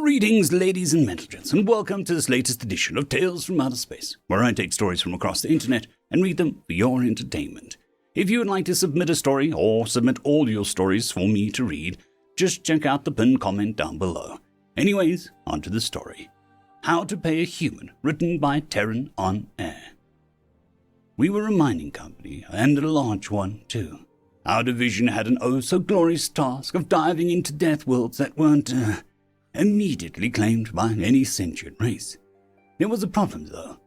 Greetings, ladies and gentlemen, and welcome to this latest edition of Tales from Outer Space, where I take stories from across the internet and read them for your entertainment. If you would like to submit a story or submit all your stories for me to read, just check out the pinned comment down below. Anyways, onto the story. How to Pay a Human, written by TerranOnAir. We were a mining company, and a large one, too. Our division had an oh-so-glorious task of diving into Deathworlds that weren't, immediately claimed by any sentient race. There was a problem, though.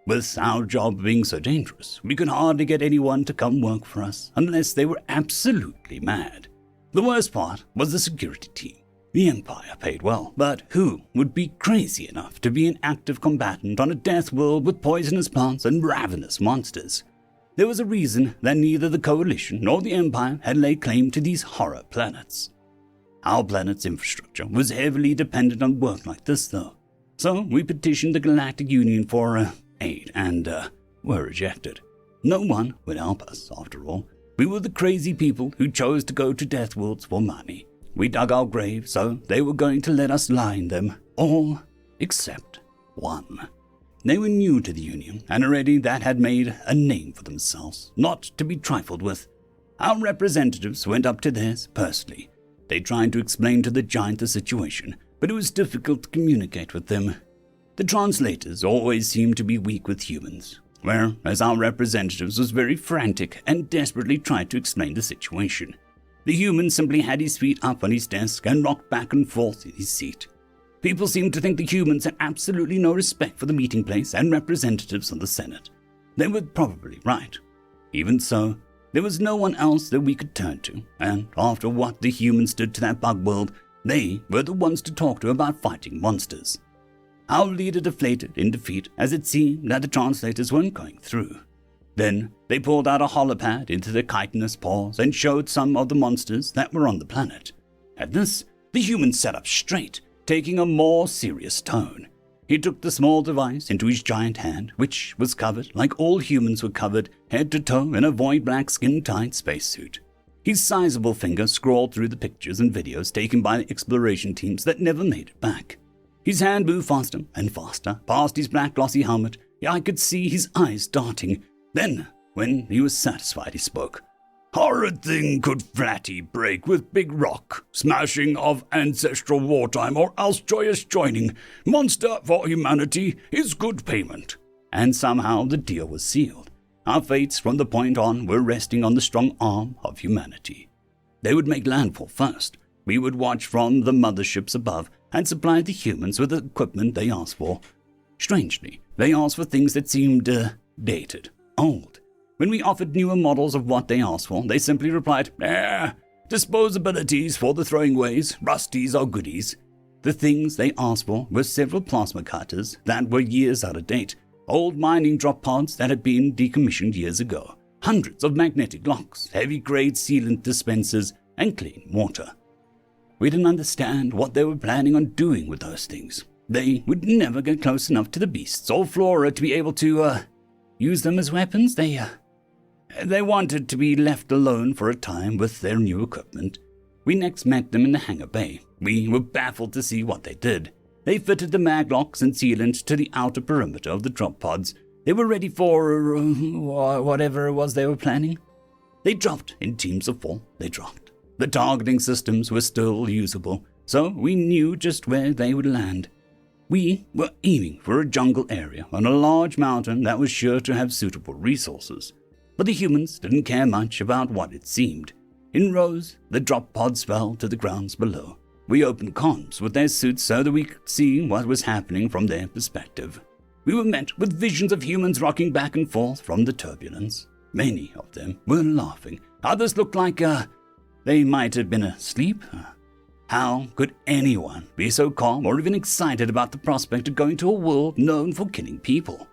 With our job being so dangerous, we could hardly get anyone to come work for us unless they were absolutely mad. The worst part was the security team. The Empire paid well, but who would be crazy enough to be an active combatant on a death world with poisonous plants and ravenous monsters? There was a reason that neither the Coalition nor the Empire had laid claim to these horror planets. Our planet's infrastructure was heavily dependent on work like this, though. So we petitioned the Galactic Union for aid and were rejected. No one would help us, after all. We were the crazy people who chose to go to death worlds for money. We dug our graves, so they were going to let us lie in them, all except one. They were new to the Union, and already that had made a name for themselves, not to be trifled with. Our representatives went up to theirs personally. They tried to explain to the giant the situation, but it was difficult to communicate with them. The translators always seemed to be weak with humans, whereas our representatives was very frantic and desperately tried to explain the situation. The human simply had his feet up on his desk and rocked back and forth in his seat. People seemed to think the humans had absolutely no respect for the meeting place and representatives of the Senate. They were probably right. Even so, there was no one else that we could turn to, and after what the humans did to that bug world, they were the ones to talk to about fighting monsters. Our leader deflated in defeat as it seemed that the translators weren't going through. Then they pulled out a holopad into their chitinous paws and showed some of the monsters that were on the planet. At this, the human sat up straight, taking a more serious tone. He took the small device into his giant hand, which was covered, like all humans were covered, head to toe in a void black skin-tight spacesuit. His sizable finger scrawled through the pictures and videos taken by the exploration teams that never made it back. His hand moved faster and faster past his black glossy helmet. I could see his eyes darting. Then, when he was satisfied, he spoke. "Horrid thing could flatty break with big rock, smashing of ancestral wartime or else joyous joining. Monster for humanity is good payment." And somehow the deal was sealed. Our fates from the point on were resting on the strong arm of humanity. They would make landfall first. We would watch from the motherships above and supply the humans with the equipment they asked for. Strangely, they asked for things that seemed, dated, old. When we offered newer models of what they asked for, they simply replied, disposabilities for the throwing-ways, rusties or goodies. The things they asked for were several plasma cutters that were years out of date, old mining drop pods that had been decommissioned years ago, hundreds of magnetic locks, heavy-grade sealant dispensers, and clean water. We didn't understand what they were planning on doing with those things. They would never get close enough to the beasts or flora to be able to, use them as weapons. They wanted to be left alone for a time with their new equipment. We next met them in the hangar bay. We were baffled to see what they did. They fitted the maglocks and sealant to the outer perimeter of the drop pods. They were ready for whatever it was they were planning. They dropped in teams of 4. They dropped. The targeting systems were still usable, so we knew just where they would land. We were aiming for a jungle area on a large mountain that was sure to have suitable resources. But the humans didn't care much about what it seemed. In rows, the drop pods fell to the grounds below. We opened comms with their suits so that we could see what was happening from their perspective. We were met with visions of humans rocking back and forth from the turbulence. Many of them were laughing. Others looked like, they might have been asleep. How could anyone be so calm or even excited about the prospect of going to a world known for killing people?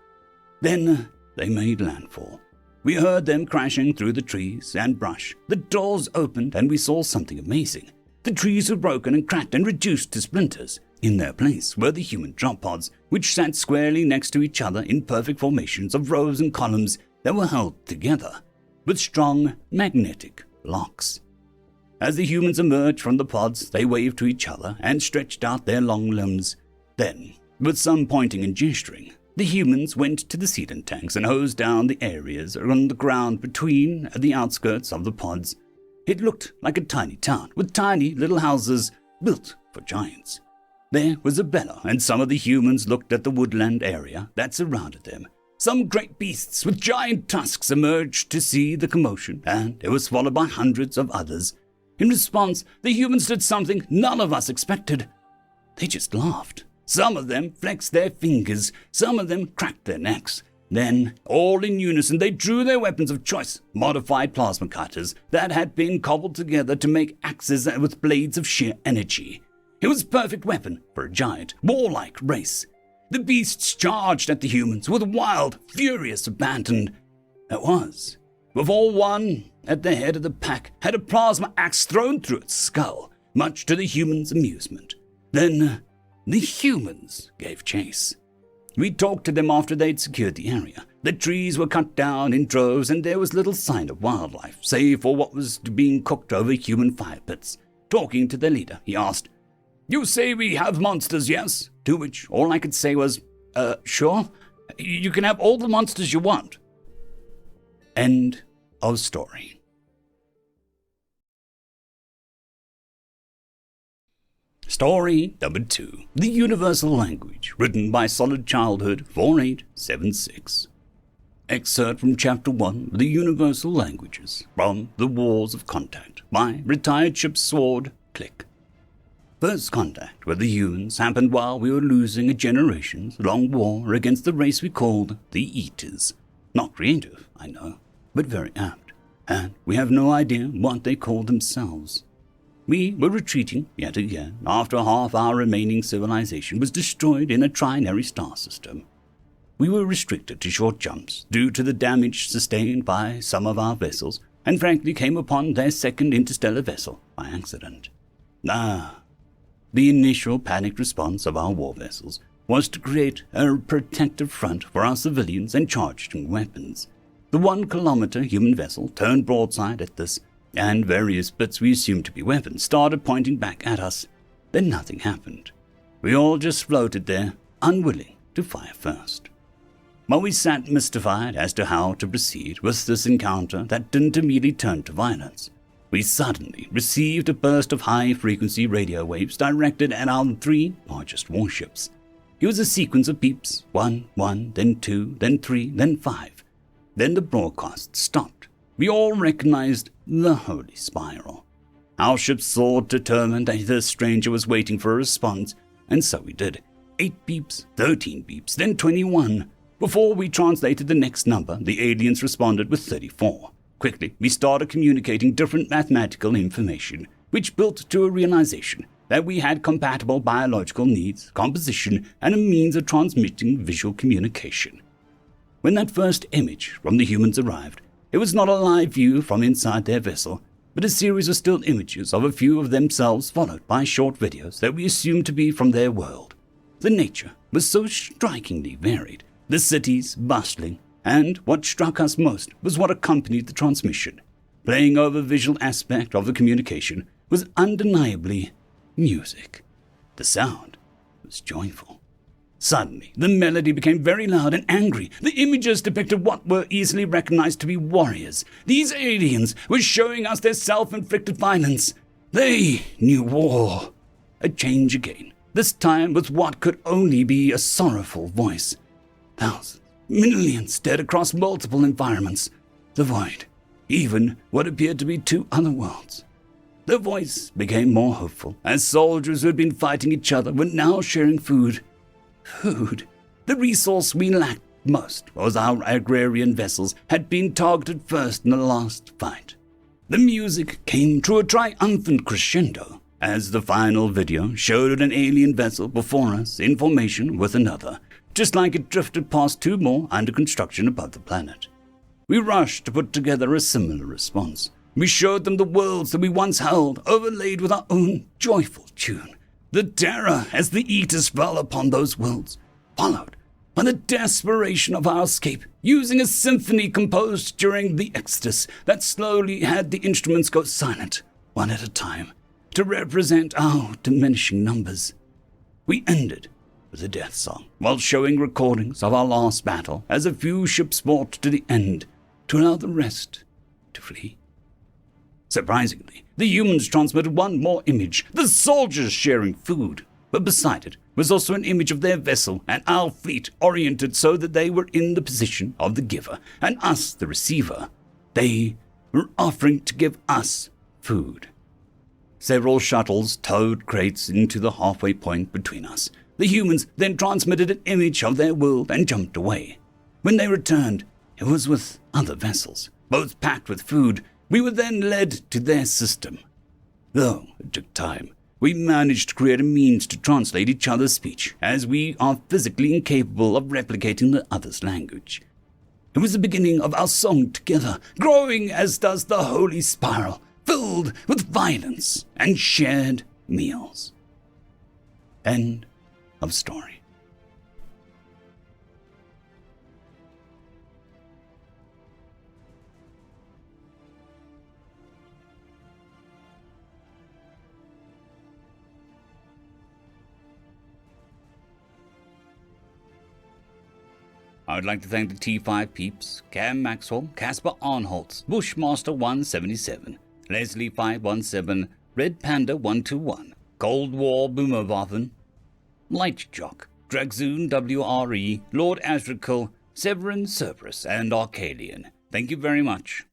Then they made landfall. We heard them crashing through the trees and brush. The doors opened and we saw something amazing. The trees were broken and cracked and reduced to splinters. In their place were the human drop pods, which sat squarely next to each other in perfect formations of rows and columns that were held together with strong magnetic locks. As the humans emerged from the pods, they waved to each other and stretched out their long limbs. Then, with some pointing and gesturing, the humans went to the sealant tanks and hosed down the areas on the ground between the outskirts of the pods. It looked like a tiny town with tiny little houses built for giants. There was a Bella, and some of the humans looked at the woodland area that surrounded them. Some great beasts with giant tusks emerged to see the commotion, and it was followed by hundreds of others. In response, the humans did something none of us expected. They just laughed. Some of them flexed their fingers, some of them cracked their necks. Then, all in unison, they drew their weapons of choice, modified plasma cutters that had been cobbled together to make axes with blades of sheer energy. It was a perfect weapon for a giant, warlike race. The beasts charged at the humans with wild, furious abandon. It was, before one at the head of the pack had a plasma axe thrown through its skull, much to the humans' amusement. Then, the humans gave chase. We talked to them after they'd secured the area. The trees were cut down in droves, and there was little sign of wildlife, save for what was being cooked over human fire pits. Talking to their leader, he asked, "You say we have monsters, yes?" To which all I could say was, sure. You can have all the monsters you want. End of story. Story number 2. The Universal Language, written by Solid Childhood 4876. Excerpt from Chapter 1 of The Universal Languages, from The Wars of Contact, by Retired Ship's Sword, Click. First contact with the humans happened while we were losing a generations-long war against the race we called the Eaters. Not creative, I know, but very apt, and we have no idea what they called themselves. We were retreating yet again after half our remaining civilization was destroyed in a trinary star system. We were restricted to short jumps due to the damage sustained by some of our vessels, and frankly came upon their second interstellar vessel by accident. The initial panicked response of our war vessels was to create a protective front for our civilians and charging weapons. The 1-kilometer human vessel turned broadside at this, and various bits we assumed to be weapons started pointing back at us. Then nothing happened. We all just floated there, unwilling to fire first. While we sat mystified as to how to proceed with this encounter that didn't immediately turn to violence, we suddenly received a burst of high-frequency radio waves directed at our 3 largest warships. It was a sequence of beeps, 1, 1, then 2, then 3, then 5. Then the broadcast stopped. We all recognized the Holy Spiral. Our ship soared, determined that the stranger was waiting for a response, and so we did. 8 beeps, 13 beeps, then 21. Before we translated the next number, the aliens responded with 34. Quickly, we started communicating different mathematical information, which built to a realization that we had compatible biological needs, composition, and a means of transmitting visual communication. When that first image from the humans arrived, it was not a live view from inside their vessel, but a series of still images of a few of themselves followed by short videos that we assumed to be from their world. The nature was so strikingly varied, the cities bustling, and what struck us most was what accompanied the transmission. Playing over visual aspect of the communication was undeniably music. The sound was joyful. Suddenly, the melody became very loud and angry. The images depicted what were easily recognized to be warriors. These aliens were showing us their self-inflicted violence. They knew war. A change again, this time with what could only be a sorrowful voice. Thousands, millions stared across multiple environments. The void, even what appeared to be 2 other worlds. The voice became more hopeful, as soldiers who had been fighting each other were now sharing food. Food. The resource we lacked most was our agrarian vessels had been targeted first in the last fight. The music came to a triumphant crescendo as the final video showed an alien vessel before us in formation with another, just like it drifted past 2 more under construction above the planet. We rushed to put together a similar response. We showed them the worlds that we once held, overlaid with our own joyful tune. The terror as the Eaters fell upon those worlds, followed by the desperation of our escape, using a symphony composed during the Exodus that slowly had the instruments go silent, one at a time, to represent our diminishing numbers. We ended with a death song, while showing recordings of our last battle as a few ships fought to the end to allow the rest to flee. Surprisingly, the humans transmitted one more image, the soldiers sharing food, but beside it was also an image of their vessel and our fleet oriented so that they were in the position of the giver and us the receiver. They were offering to give us food. Several shuttles towed crates into the halfway point between us. The humans then transmitted an image of their world and jumped away. When they returned, it was with other vessels, both packed with food. We were then led to their system. Though it took time, we managed to create a means to translate each other's speech, as we are physically incapable of replicating the other's language. It was the beginning of our song together, growing as does the holy spiral, filled with violence and shared meals. End of story. I would like to thank the T5 peeps, Cam Maxwell, Casper Arnholtz, Bushmaster 177, Leslie 517, Red Panda 121, Cold War Boomerwaffen, Lightjock, Dragzoon WRE, Lord Azrakal, Severin Cerberus, and Arcadian. Thank you very much.